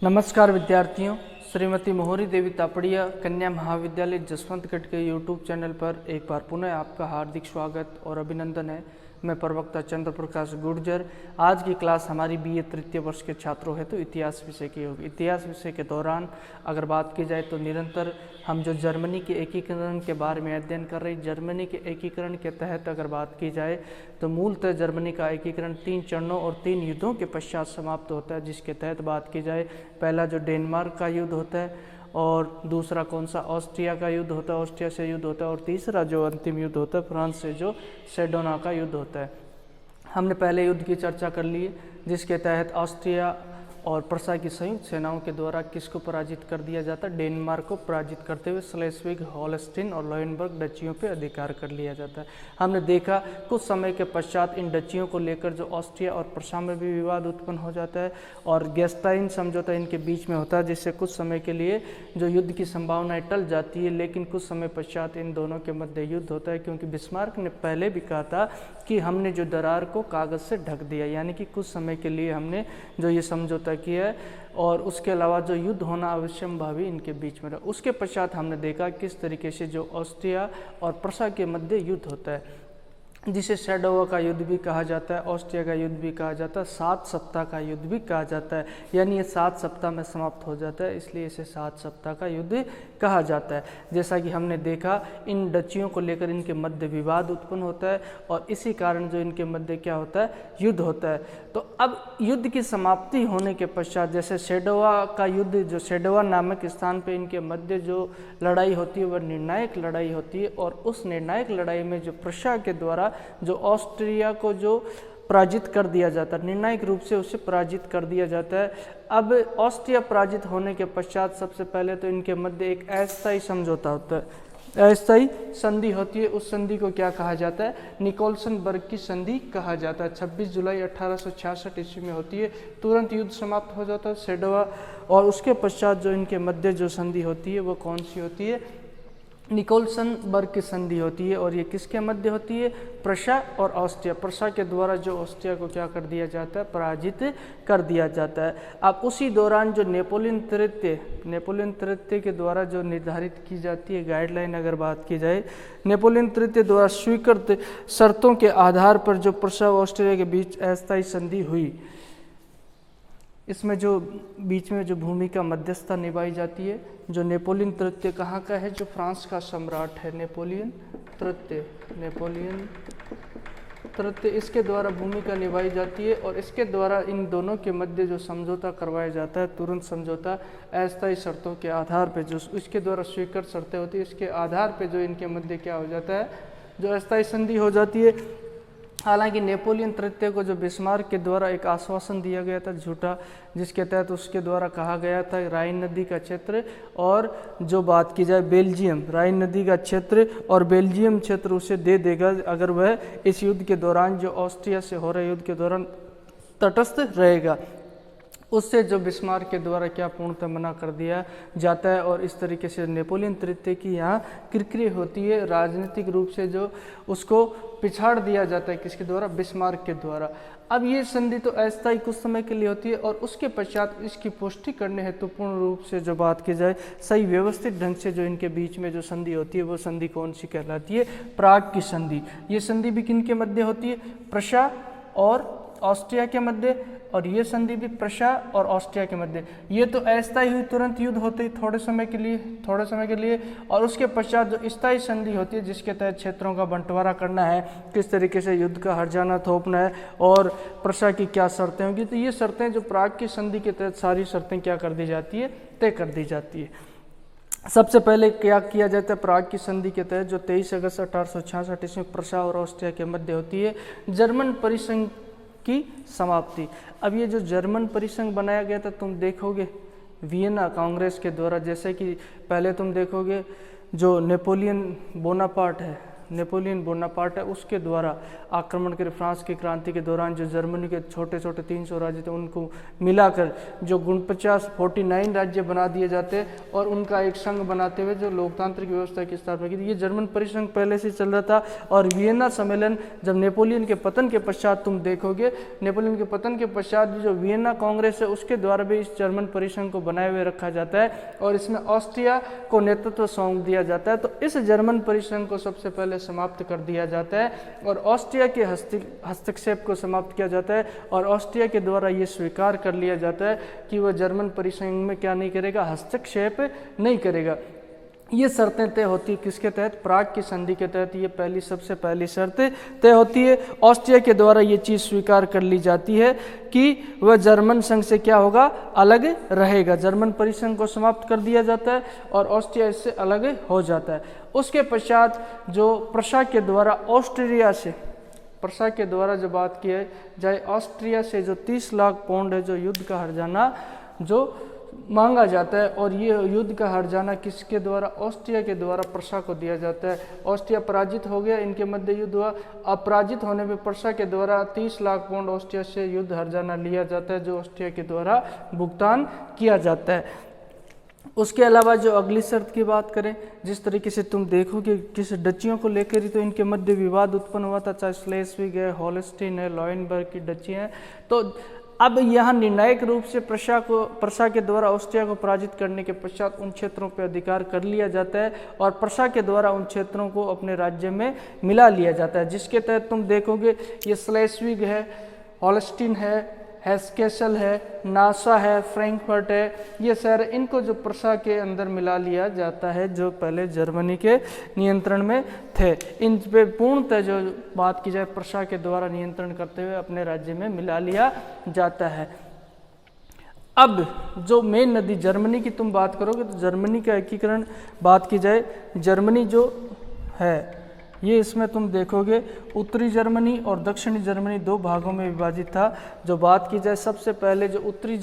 नमस्कार विद्यार्थियों, श्रीमती मोहरी देवी तापड़िया कन्या महाविद्यालय जसवंतगढ़ के यूट्यूब चैनल पर एक बार पुनः आपका हार्दिक स्वागत और अभिनंदन है। मैं प्रवक्ता चंद्र प्रकाश गुर्जर। आज की क्लास हमारी बीए तृतीय वर्ष के छात्रों हेतु इतिहास विषय की होगी। इतिहास विषय के दौरान अगर बात की जाए तो निरंतर हम जो जर्मनी के एकीकरण के बारे में अध्ययन कर रहे हैं। जर्मनी के एकीकरण के तहत अगर बात की जाए तो मूलतः जर्मनी का एकीकरण 3 चरणों और 3 युद्धों के पश्चात समाप्त होता है। जिसके तहत बात की जाए, पहला जो डेनमार्क का युद्ध होता है और दूसरा कौन सा ऑस्ट्रिया का युद्ध होता है, ऑस्ट्रिया से युद्ध होता है, और तीसरा जो अंतिम युद्ध होता है फ्रांस से जो सेडोना का युद्ध होता है। हमने पहले युद्ध की चर्चा कर ली है, जिसके तहत ऑस्ट्रिया और प्रसा की संयुक्त सेनाओं के द्वारा किसको पराजित कर दिया जाता है? डेनमार्क को पराजित करते हुए स्लेस्विग, होल्स्टीन और लोएनबर्ग डचियों पे अधिकार कर लिया जाता है। हमने देखा कुछ समय के पश्चात इन डचियों को लेकर जो ऑस्ट्रिया और प्रसा में भी विवाद उत्पन्न हो जाता है और गेस्टाइन समझौता इनके बीच में होता है, जिससे कुछ समय के लिए जो युद्ध की संभावनाएं टल जाती है। लेकिन कुछ समय पश्चात इन दोनों के मध्य युद्ध होता है, क्योंकि बिस्मार्क ने पहले भी कहा था कि हमने जो दरार को कागज़ से ढक दिया, यानी कि कुछ समय के लिए हमने जो ये समझौता किया है और उसके अलावा जो युद्ध होना अवश्यंभावी इनके बीच में रहा। उसके पश्चात हमने देखा किस तरीके से जो ऑस्ट्रिया और प्रसा के मध्य युद्ध होता है, जिसे सेडोवा का युद्ध भी कहा जाता है, ऑस्ट्रिया का युद्ध भी कहा जाता है, 7 सप्ताह का युद्ध भी कहा जाता है। यानी ये 7 सप्ताह में समाप्त हो जाता है, इसलिए इसे 7 सप्ताह का युद्ध कहा जाता है। जैसा कि हमने देखा, इन डचियों को लेकर इनके मध्य विवाद उत्पन्न होता है और इसी कारण जो इनके मध्य क्या होता है, युद्ध होता है। तो अब युद्ध की समाप्ति होने के पश्चात, जैसे सेडोवा का युद्ध, जो सेडोवा नामक स्थान पे इनके मध्य जो लड़ाई होती है वह निर्णायक लड़ाई होती है, और उस निर्णायक लड़ाई में जो प्रसा के द्वारा जो ऑस्ट्रिया को जो पराजित कर दिया जाता है, निर्णायक रूप से उसे पराजित कर दिया जाता है। अब ऑस्ट्रिया पराजित होने के पश्चात सबसे पहले तो इनके मध्य एक अस्थायी समझौता होता है, अस्थायी संधि होती है। उस संधि को क्या कहा जाता है? निकोलसनबर्ग की संधि कहा जाता है। 26 जुलाई 1866 ईस्वी में होती है। तुरंत युद्ध समाप्त हो जाता है सेडोवा, और उसके पश्चात जो इनके मध्य जो संधि होती है वो कौन सी होती है? निकोलसनबर्ग की संधि होती है। और ये किसके मध्य होती है? प्रसा और ऑस्ट्रिया। प्रसा के द्वारा जो ऑस्ट्रिया को क्या कर दिया जाता है? पराजित कर दिया जाता है। अब उसी दौरान जो नेपोलियन तृतीय के द्वारा जो निर्धारित की जाती है गाइडलाइन, अगर बात की जाए, नेपोलियन तृतीय द्वारा स्वीकृत शर्तों के आधार पर जो प्रसा और ऑस्ट्रिया के बीच अस्थायी संधि हुई, इसमें जो बीच में जो भूमिका मध्यस्थता निभाई जाती है, जो नेपोलियन तृतीय कहाँ का है? जो फ्रांस का सम्राट है, नेपोलियन तृतीय, इसके द्वारा भूमिका निभाई जाती है। और इसके द्वारा इन दोनों के मध्य जो समझौता करवाया जाता है, तुरंत समझौता, अस्थायी शर्तों के आधार पे जो इसके द्वारा स्वीकृत शर्तें होती है, इसके आधार पे जो इनके मध्य क्या हो जाता है? जो अस्थायी संधि हो जाती है। हालांकि नेपोलियन तृतीय को जो बिस्मार्क के द्वारा एक आश्वासन दिया गया था झूठा, जिसके तहत उसके द्वारा कहा गया था राइन नदी का क्षेत्र और जो बात की जाए बेल्जियम, राइन नदी का क्षेत्र और बेल्जियम क्षेत्र उसे दे देगा अगर वह इस युद्ध के दौरान, जो ऑस्ट्रिया से हो रहे युद्ध के दौरान तटस्थ रहेगा। उससे जो बिस्मार्क के द्वारा क्या पूर्णतः मना कर दिया जाता है। और इस तरीके से नेपोलियन तृतीय की यहाँ किरकिरी होती है, राजनीतिक रूप से जो उसको पिछाड़ दिया जाता है, किसके द्वारा? बिस्मार्क के द्वारा। अब ये संधि तो अस्थायी कुछ समय के लिए होती है, और उसके पश्चात इसकी पुष्टि करने हेतु पूर्ण रूप से जो बात की जाए, सही व्यवस्थित ढंग से जो इनके बीच में जो संधि होती है वो संधि कौन सी कहलाती है? प्राग की संधि। ये संधि भी किनके मध्य होती है? प्रसा और ऑस्ट्रिया के मध्य, और ये संधि भी प्रसा और ऑस्ट्रिया के मध्य। ये तो अस्थायी हुई, तुरंत युद्ध होते ही थोड़े समय के लिए, और उसके पश्चात जो स्थायी संधि होती है, जिसके तहत क्षेत्रों का बंटवारा करना है, किस तरीके से युद्ध का हर्जाना थोपना है और प्रसा की क्या शर्तें होंगी। तो ये शर्तें जो प्राग की संधि के तहत सारी शर्तें क्या कर दी जाती है? तय कर दी जाती है। सबसे पहले क्या किया जाता है? प्राग की संधि के तहत जो 23 अगस्त 1866 ईस्वी में प्रसा और ऑस्ट्रिया के मध्य होती है, जर्मन परिसंघ की समाप्ति। अब ये जो जर्मन परिसंघ बनाया गया था, तुम देखोगे वियना कांग्रेस के द्वारा, जैसे कि पहले तुम देखोगे जो नेपोलियन बोनापार्ट है, नेपोलियन बोनापार्ट है उसके द्वारा आक्रमण करे फ्रांस की क्रांति के दौरान जो जर्मनी के छोटे छोटे 300 राज्य थे उनको मिलाकर जो 49 राज्य बना दिए जाते और उनका एक संघ बनाते हुए जो लोकतांत्रिक व्यवस्था की स्थापना की थी। ये जर्मन परिसंघ पहले से चल रहा था। और वियना सम्मेलन जब नेपोलियन के पतन के पश्चात तुम देखोगे, नेपोलियन के पतन के पश्चात जो वियना कांग्रेस है उसके द्वारा भी इस जर्मन परिसंघ को बनाए हुए रखा जाता है और इसमें ऑस्ट्रिया को नेतृत्व सौंप दिया जाता है। तो इस जर्मन परिसंघ को सबसे पहले समाप्त कर दिया जाता है और ऑस्ट्रिया के हस्तक्षेप को समाप्त किया जाता है और ऑस्ट्रिया के द्वारा ये स्वीकार कर लिया जाता है कि वह जर्मन परिसंघ में क्या नहीं करेगा, हस्तक्षेप नहीं करेगा। ये शर्तें तय होती है किसके तहत, प्राग की संधि के तहत। ये पहली सबसे पहली शर्त तय होती है। ऑस्ट्रिया के द्वारा ये चीज़ स्वीकार कर ली जाती है कि वह जर्मन संघ से क्या होगा, अलग रहेगा। जर्मन परिसंघ को समाप्त कर दिया जाता है और ऑस्ट्रिया इससे अलग हो जाता है। उसके पश्चात जो प्रशा के द्वारा ऑस्ट्रिया से, प्रशा के द्वारा जो बात की जाए, ऑस्ट्रिया से जो 30 लाख पाउंड है जो युद्ध का हर्जाना जो मांगा जाता है और ये युद्ध का हर्जाना किसके द्वारा, ऑस्ट्रिया के द्वारा प्रशा को दिया जाता है। ऑस्ट्रिया पराजित हो गया, इनके मध्य युद्ध हुआ। अपराजित होने पर प्रशा के द्वारा 30 लाख पाउंड ऑस्ट्रिया से युद्ध हर्जाना लिया जाता है जो ऑस्ट्रिया के द्वारा भुगतान किया जाता है। उसके अलावा जो अगली शर्त की बात करें, जिस तरीके से तुम देखोगे किस डचियों को लेकर ही तो इनके मध्य विवाद उत्पन्न हुआ था, चाहे स्लेस्विग है, होल्स्टीन है, लॉयनबर्ग की डची है। तो अब यहाँ निर्णायक रूप से प्रशा के द्वारा ऑस्ट्रिया को पराजित करने के पश्चात उन क्षेत्रों पर अधिकार कर लिया जाता है और प्रशा के द्वारा उन क्षेत्रों को अपने राज्य में मिला लिया जाता है, जिसके तहत तुम देखोगे ये स्लेस्विग है, होल्स्टीन है, हेस्केसल है, नासा है, फ्रैंकफर्ट है, ये शहर इनको जो प्रशा के अंदर मिला लिया जाता है जो पहले जर्मनी के नियंत्रण में थे। इन पे पूर्णतः जो बात की जाए प्रशा के द्वारा नियंत्रण करते हुए अपने राज्य में मिला लिया जाता है। अब जो मेन नदी जर्मनी की तुम बात करोगे तो जर्मनी का एकीकरण बात की जाए, जर्मनी जो है ये इसमें तुम देखोगे उत्तरी जर्मनी और दक्षिणी जर्मनी दो भागों में विभाजित था। जो बात की जाए सबसे पहले जो उत्तरी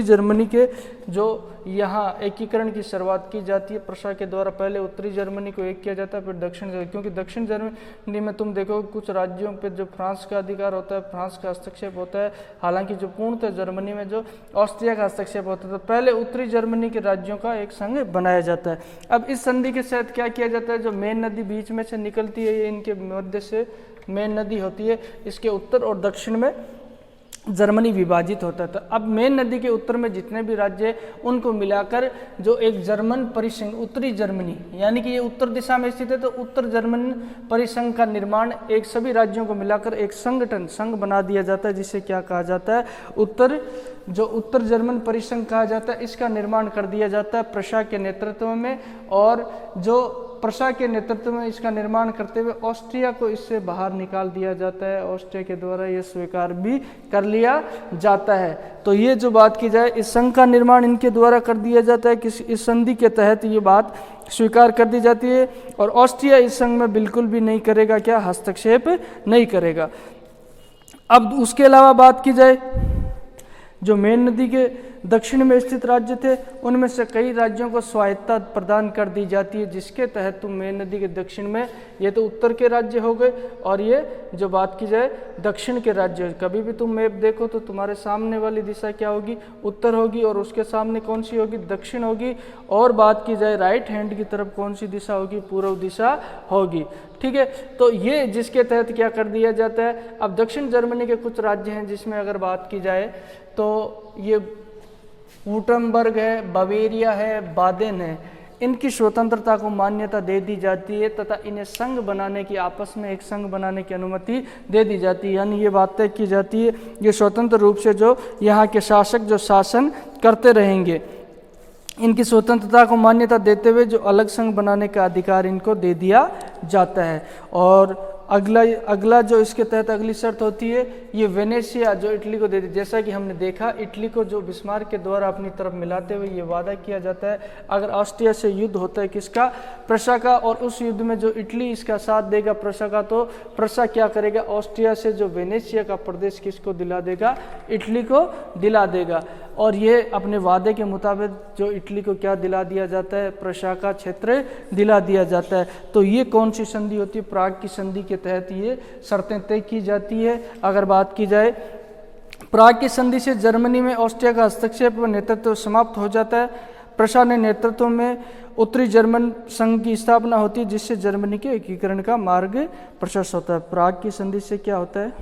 जर्मनी के जो यहाँ एकीकरण की शुरुआत की जाती है प्रशा के द्वारा। पहले उत्तरी जर्मनी को एक किया जाता है, फिर दक्षिण जर्मनी, क्योंकि दक्षिण जर्मनी में तुम देखोगे कुछ राज्यों पर जो फ्रांस का अधिकार होता है, फ्रांस का हस्तक्षेप होता है, हालांकि जो पूर्णतः जर्मनी में जो ऑस्ट्रिया का हस्तक्षेप होता है। तो पहले उत्तरी जर्मनी के राज्यों का एक संघ बनाया जाता है। अब इस संधि के साथ क्या किया जाता है, जो मेन नदी बीच में से निकलती है, ये इनके मध्य से मेन नदी होती है, इसके उत्तर और दक्षिण में जर्मनी विभाजित होता था। अब मेन नदी के उत्तर में जितने भी राज्य उनको मिलाकर जो एक जर्मन परिसंघ, उत्तरी जर्मनी, यानी कि ये उत्तर दिशा में स्थित है, तो उत्तर जर्मन परिसंघ का निर्माण एक सभी राज्यों को मिलाकर एक संघ बना दिया जाता है, जिसे क्या कहा जाता है, उत्तर जर्मन परिसंघ कहा जाता है। इसका निर्माण कर दिया जाता है प्रशा के नेतृत्व में, और जो प्रशा के नेतृत्व में इसका निर्माण करते हुए ऑस्ट्रिया को इससे बाहर निकाल दिया जाता है। ऑस्ट्रिया के द्वारा ये स्वीकार भी कर लिया जाता है। तो ये जो बात की जाए, इस संघ का निर्माण इनके द्वारा कर दिया जाता है कि इस संधि के तहत ये बात स्वीकार कर दी जाती है और ऑस्ट्रिया इस संघ में बिल्कुल भी नहीं करेगा, क्या, हस्तक्षेप नहीं करेगा। अब उसके अलावा बात की जाए, जो मेन नदी के दक्षिण में स्थित राज्य थे उनमें से कई राज्यों को स्वायत्तता प्रदान कर दी जाती है, जिसके तहत तुम मेन नदी के दक्षिण में, ये तो उत्तर के राज्य हो गए, और ये जो बात की जाए दक्षिण के राज्य। कभी भी तुम मैप देखो तो तुम्हारे सामने वाली दिशा क्या होगी, उत्तर होगी, और उसके सामने कौन सी होगी, दक्षिण होगी। और बात की जाए राइट हैंड की तरफ कौन सी दिशा होगी, पूर्व दिशा होगी। ठीक है, तो ये जिसके तहत क्या कर दिया जाता है। अब दक्षिण जर्मनी के कुछ राज्य हैं जिसमें अगर बात की जाए तो ये वुटमबर्ग है, बावेरिया है, बादेन है, इनकी स्वतंत्रता को मान्यता दे दी जाती है तथा इन्हें संघ बनाने की, आपस में एक संघ बनाने की अनुमति दे दी जाती है। यानी ये बात तय की जाती है ये स्वतंत्र रूप से जो यहाँ के शासक जो शासन करते रहेंगे, इनकी स्वतंत्रता को मान्यता देते हुए जो अलग संघ बनाने का अधिकार इनको दे दिया जाता है। और अगला जो इसके तहत अगली शर्त होती है, ये वेनेशिया जो इटली को दे दी। जैसा कि हमने देखा, इटली को जो बिस्मार्क के द्वारा अपनी तरफ मिलाते हुए ये वादा किया जाता है, अगर ऑस्ट्रिया से युद्ध होता है किसका, प्रशा का, और उस युद्ध में जो इटली इसका साथ देगा प्रशा का, तो प्रशा क्या करेगा, ऑस्ट्रिया से जो वेनेशिया का प्रदेश किसको दिला देगा, इटली को दिला देगा। और ये अपने वादे के मुताबिक जो इटली को क्या दिला दिया जाता है, प्रशा का क्षेत्र दिला दिया जाता है। तो ये कौन सी संधि होती है? प्राग की संधि के तहत ये शर्तें तय की जाती है। अगर बात की जाए प्राग की संधि से जर्मनी में ऑस्ट्रिया का हस्तक्षेप व नेतृत्व समाप्त हो जाता है। प्रशा ने नेतृत्व में उत्तरी जर्मन संघ की स्थापना होती है, जिससे जर्मनी के एकीकरण का मार्ग प्रशस्त होता है। प्राग की संधि से क्या होता है?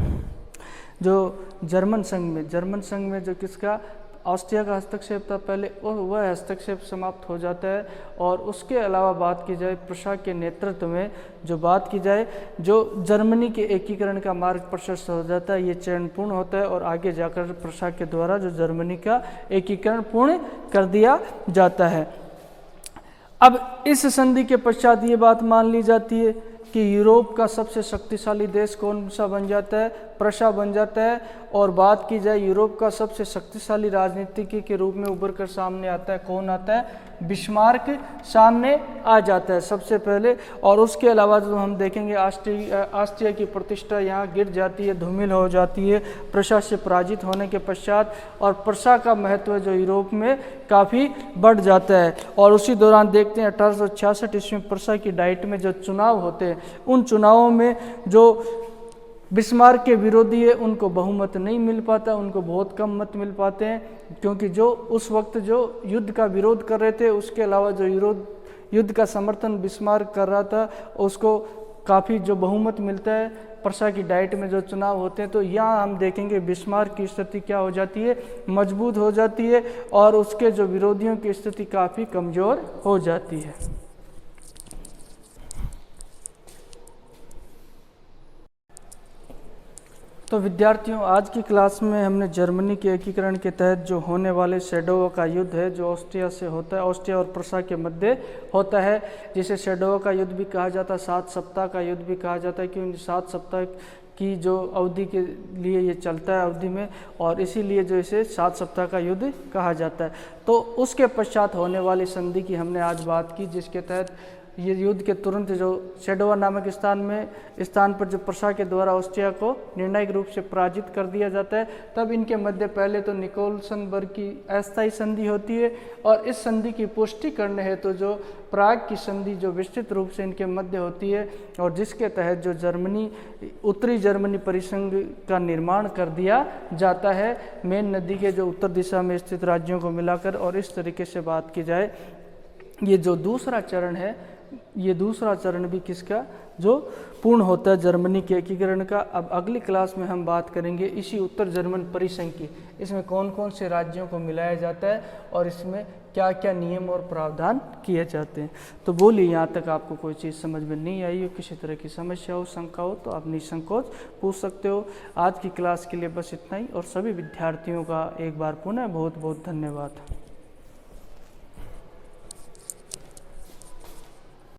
जो जर्मन संघ में जो किसका ऑस्ट्रिया का हस्तक्षेप था पहले, वह हस्तक्षेप समाप्त हो जाता है। और उसके अलावा बात की जाए प्रशा के नेतृत्व में जो बात की जाए, जो जर्मनी के एकीकरण का मार्ग प्रशस्त हो जाता है, ये चरण पूर्ण होता है और आगे जाकर प्रशा के द्वारा जो जर्मनी का एकीकरण पूर्ण कर दिया जाता है। अब इस संधि के पश्चात ये बात मान ली जाती है कि यूरोप का सबसे शक्तिशाली देश कौन सा बन जाता है? प्रशा बन जाता है। और बात की जाए यूरोप का सबसे शक्तिशाली राजनीतिज्ञ के रूप में उभर कर सामने आता है, कौन आता है? बिस्मार्क सामने आ जाता है सबसे पहले। और उसके अलावा जो हम देखेंगे ऑस्ट्रिया की प्रतिष्ठा यहाँ गिर जाती है, धूमिल हो जाती है प्रशा से पराजित होने के पश्चात। और प्रशा का महत्व जो यूरोप में काफ़ी बढ़ जाता है। और उसी दौरान देखते हैं 1866 ईस्वी में प्रशा की डाइट में जो चुनाव होते हैं, उन चुनावों में जो बिस्मार्क के विरोधी है उनको बहुमत नहीं मिल पाता, उनको बहुत कम मत मिल पाते हैं, क्योंकि जो उस वक्त जो युद्ध का विरोध कर रहे थे, उसके अलावा जो युद्ध का समर्थन बिस्मार्क कर रहा था, उसको काफ़ी जो बहुमत मिलता है प्रशा की डाइट में जो चुनाव होते हैं। तो यहाँ हम देखेंगे बिस्मार्क की स्थिति क्या हो जाती है? मजबूत हो जाती है और उसके जो विरोधियों की स्थिति काफ़ी कमज़ोर हो जाती है। तो विद्यार्थियों, आज की क्लास में हमने जर्मनी के एकीकरण के तहत जो होने वाले सेडोवा का युद्ध है, जो ऑस्ट्रिया से होता है, ऑस्ट्रिया और प्रशा के मध्य होता है, जिसे सेडोवा का युद्ध भी कहा जाता है, 7 सप्ताह का युद्ध भी कहा जाता है, क्योंकि 7 सप्ताह की जो अवधि के लिए ये चलता है अवधि में, और इसीलिए जो इसे 7 सप्ताह का युद्ध कहा जाता है। तो उसके पश्चात होने वाली संधि की हमने आज बात की, जिसके तहत ये युद्ध के तुरंत जो सेडोवा नामक स्थान पर जो प्रशा के द्वारा ऑस्ट्रिया को निर्णायक रूप से पराजित कर दिया जाता है, तब इनके मध्य पहले तो निकोलसनबर्ग की अस्थायी संधि होती है। और इस संधि की पुष्टि करने हेतु जो प्राग की संधि जो विस्तृत रूप से इनके मध्य होती है, और जिसके तहत जो उत्तरी जर्मनी परिसंघ का निर्माण कर दिया जाता है, मेन नदी के जो उत्तर दिशा में स्थित राज्यों को मिलाकर। और इस तरीके से बात की जाए, ये जो दूसरा चरण है, ये दूसरा चरण भी किसका जो पूर्ण होता है? जर्मनी के एकीकरण का। अब अगली क्लास में हम बात करेंगे इसी उत्तर जर्मन परिसंघ की, इसमें कौन कौन से राज्यों को मिलाया जाता है और इसमें क्या क्या नियम और प्रावधान किए जाते हैं। तो बोलिए, यहाँ तक आपको कोई चीज़ समझ में नहीं आई हो, किसी तरह की समस्या हो, शंका हो, तो आप निसंकोच पूछ सकते हो। आज की क्लास के लिए बस इतना ही, और सभी विद्यार्थियों का एक बार पुनः बहुत बहुत धन्यवाद।